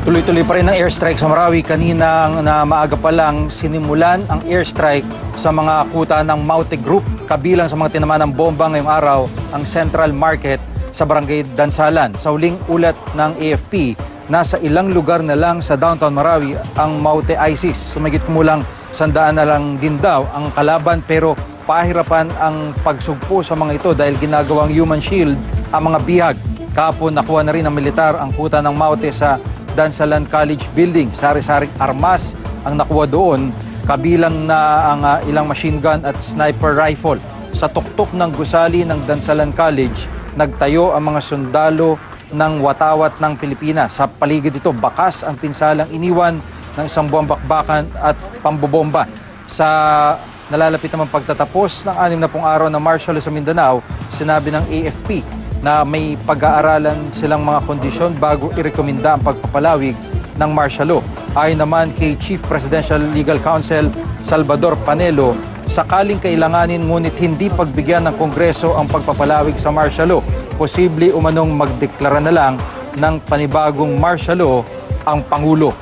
Tuloy-tuloy pa rin ang airstrike sa Marawi. Kaninang na maaga pa lang sinimulan ang airstrike sa mga kuta ng Maute Group. Kabilang sa mga tinamaan ng bomba ngayong araw ang Central Market sa Barangay Dansalan. Sa huling ulat ng AFP, nasa ilang lugar na lang sa downtown Marawi ang Maute ISIS. Sumigit kumulang 100 na lang din daw ang kalaban, pero pahirapan ang pagsugpo sa mga ito dahil ginagawang human shield ang mga bihag. Kahapon nakuha na rin ng militar ang kuta ng Maute sa Dansalan College Building. Sari-saring armas ang nakuha doon, kabilang na ang ilang machine gun at sniper rifle. Sa tuktok ng gusali ng Dansalan College, nagtayo ang mga sundalo ng watawat ng Pilipinas. Sa paligid ito, bakas ang pinsalang iniwan ng isang buwang bakbakan at pambobomba. Sa nalalapit naman pagtatapos ng 60 araw na martial law sa Mindanao, sinabi ng AFP na may pag-aaralan silang mga kondisyon bago irekomenda ang pagpapalawig ng martial law. Ayon naman kay Chief Presidential Legal Counsel Salvador Panelo, sakaling kailanganin ngunit hindi pagbigyan ng Kongreso ang pagpapalawig sa martial law, posible umanong magdeklara na lang ng panibagong martial law ang Pangulo.